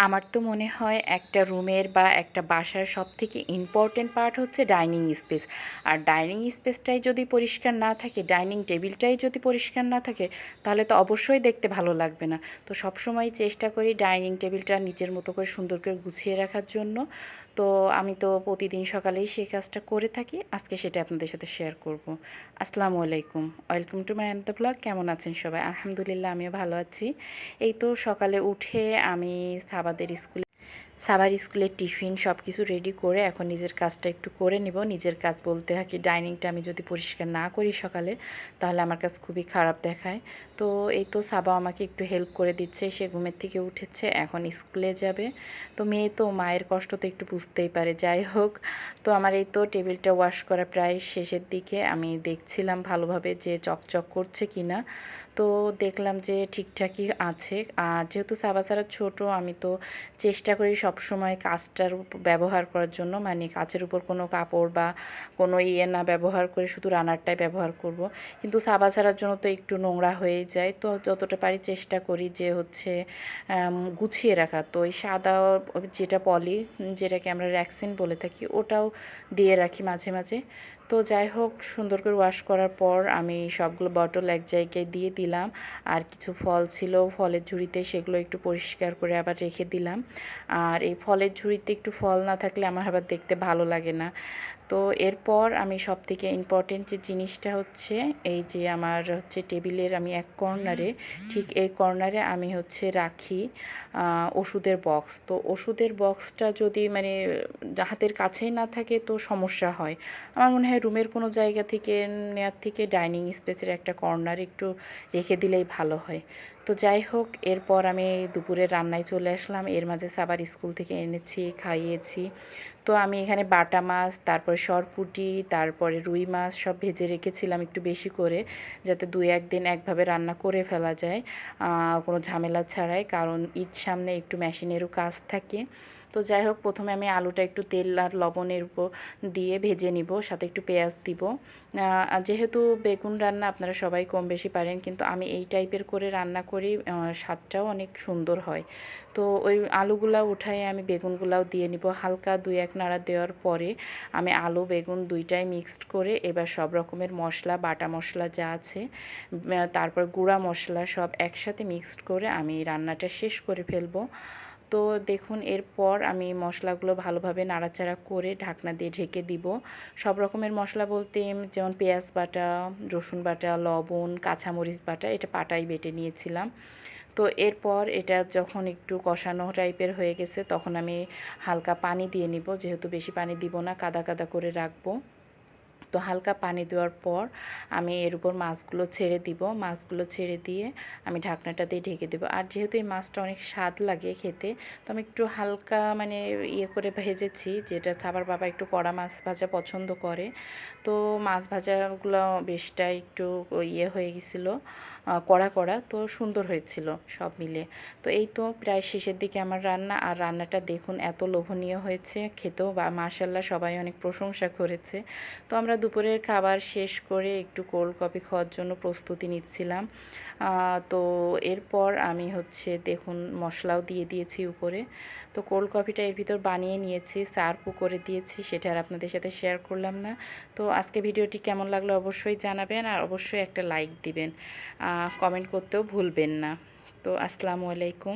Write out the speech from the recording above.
আমার তো মনে হয় একটা রুমের বা একটা বাসার সবথেকে ইম্পর্ট্যান্ট পার্ট হচ্ছে ডাইনিং স্পেস। আর ডাইনিং স্পেসটাই যদি পরিষ্কার না থাকে, ডাইনিং টেবিলটাই যদি পরিষ্কার না থাকে, তাহলে তো অবশ্যই দেখতে ভালো লাগবে না। তো সবসময় চেষ্টা করি ডাইনিং টেবিলটা নিজের মতো করে সুন্দর করে গুছিয়ে রাখার জন্য। তো আমি তো প্রতিদিন সকালেই সেই কাজটা করে থাকি। আজকে সেটা আপনাদের সাথে শেয়ার করব। আসসালামু আলাইকুম, welcome to my and the blog. কেমন আছেন সবাই? আলহামদুলিল্লাহ, আমিও ভালো আছি। এই তো সকালে উঠে আমি সাবার স্কুলের টিফিন সব কিছু রেডি করে এখন নিজের কাজটা একটু করে নিব। নিজের কাজ বলতে থাকি, ডাইনিংটা আমি যদি পরিষ্কার না করি সকালে, তাহলে আমার কাজ খুবই খারাপ দেখায়। তো এই তো সাবা আমাকে একটু হেল্প করে দিচ্ছে। সে ঘুমের থেকে উঠেছে, এখন স্কুলে যাবে। তো মেয়ে তো মায়ের কষ্ট তো একটু বুঝতেই পারে। যাই হোক, তো আমার এই তো টেবিলটা ওয়াশ করা প্রায় শেষের দিকে। আমি দেখছিলাম ভালোভাবে যে চকচক করছে কি না। তো দেখলাম যে ঠিকঠাকই আছে। আর যেহেতু সাবা সারা ছোটো, আমি তো চেষ্টা করি সবসময় কাচটার ব্যবহার করার জন্য, মানে কাচের উপর কোনো কাপড় বা কোনো না ব্যবহার করে শুধু রানারটাই ব্যবহার করব। কিন্তু সাবা ছাড়ার জন্য তো একটু নোংরা হয়ে যায়। তো যতটা পারি চেষ্টা করি যে হচ্ছে গুছিয়ে রাখা। তো ওই সাদা যেটা পলি, যেটাকে আমরা র্যাক্সিন বলে থাকি, ওটাও দিয়ে রাখি মাঝে মাঝে। তো যাই হোক, সুন্দর করে ওয়াশ করার পর আমি সবগুলো বটল এক জায়গায় দিয়ে দিলাম। আর কিছু ফল ছিল ফলের ঝুড়িতে, সেগুলো একটু পরিষ্কার করে আবার রেখে দিলাম। আর এই ফলের ঝুড়িতে একটু ফল না থাকলে আমার আবার দেখতে ভালো লাগে না। তো এরপর আমি সবথেকে ইম্পর্টেন্ট যে জিনিসটা হচ্ছে, এই যে আমার হচ্ছে টেবিলের আমি এক কর্নারে, ঠিক এই কর্নারে আমি হচ্ছে রাখি ওষুধের বক্স। তো ওষুধের বক্সটা যদি মানে হাতের কাছেই না থাকে তো সমস্যা হয়। আমার মনে হয় রুমের কোনো জায়গা থেকে নেওয়ার থেকে ডাইনিং স্পেসের একটা কর্নার একটু রেখে দিলেই ভালো হয়। তো যাই হোক, এরপর আমি দুপুরে রান্নায় চলে আসলাম। এর মাঝে সাবার স্কুল থেকে এনেছি, খাইয়েছি। তো আমি এখানে বাটা মাছ, তারপরে সরপুঁটি, তারপরে রুই মাছ সব ভেজে রেখেছিলাম একটু বেশি করে, যাতে 2-1 দিন একভাবে রান্না করে ফেলা যায় কোনো ঝামেলা ছাড়াই, কারণ ঈদ সামনে একটু মেশিনেরও কাজ থাকে। তো যাই হোক, প্রথমে আমি আলুটা একটু তেল আর লবণের উপর দিয়ে ভেজে নিব, সাথে একটু পেঁয়াজ দিব। যেহেতু বেগুন রান্না আপনারা সবাই কম বেশি পারেন, কিন্তু আমি এই টাইপের করে রান্না করি, স্বাদটাও অনেক সুন্দর হয়। তো ওই আলুগুলা উঠায় আমি বেগুনগুলাও দিয়ে নিব। হালকা 2-1 নাড়া দেওয়ার পরে আমি আলু বেগুন দুইটাই মিক্সড করে এবার সব রকমের মশলা, বাটা মশলা যা আছে, তারপর গুঁড়া মশলা সব একসাথে মিক্সড করে আমি রান্নাটা শেষ করে ফেলবো। তো দেখুন, এরপর আমি মশলাগুলো ভালোভাবে নাড়াচাড়া করে ঢাকনা দিয়ে ঢেকে দিব। সব রকমের মশলা বলতে যেমন পেঁয়াজ বাটা, রসুন বাটা, লবণ, কাঁচামরিচ বাটা, এটা পাটাই বেটে নিয়েছিলাম। তো এরপর এটা যখন একটু কষানো টাইপের হয়ে গেছে, তখন আমি হালকা পানি দিয়ে নিব। যেহেতু বেশি পানি দিব না, কাদা কাদা করে রাখবো। তো হালকা পানি দেওয়ার পর আমি এর উপর মাছগুলো ছেড়ে দিব। মাছগুলো ছেড়ে দিয়ে আমি ঢাকনাটা দিয়ে ঢেকে দেবো। আর যেহেতু এই মাছটা অনেক স্বাদ লাগে খেতে, তো আমি একটু হালকা মানে ইয়ে করে ভেজেছি, যেটা সাবার বাবা একটু কড়া মাছ ভাজা পছন্দ করে। তো মাছ ভাজাগুলো বেশটা একটু ইয়ে হয়ে গেছিলো, কড়া কড়া, তো সুন্দর হয়েছিল সব মিলে। তো এই তো প্রায় শেষের দিকে আমার রান্না। আর রান্নাটা দেখুন এত লোভনীয় হয়েছে, খেতেও বা মাশাল্লাহ সবাই অনেক প্রশংসা করেছে। তো আমরা দুপুরের খাবার শেষ করে একটু কোল্ড কফি খাওয়ার জন্য প্রস্তুতি নিচ্ছিলাম। তো এরপর আমি হচ্ছে দেখুন মশলাও দিয়ে দিয়েছি উপরে। তো কোল্ড কফিটা এর ভিতর বানিয়ে নিয়েছি, সার্ভও করে দিয়েছি, সেটা আর আপনাদের সাথে শেয়ার করলাম না। তো আজকে ভিডিওটি কেমন লাগলো অবশ্যই জানাবেন, আর অবশ্যই একটা লাইক দিবেন, কমেন্ট করতেও ভুলবেন না। তো আসসালামু আলাইকুম।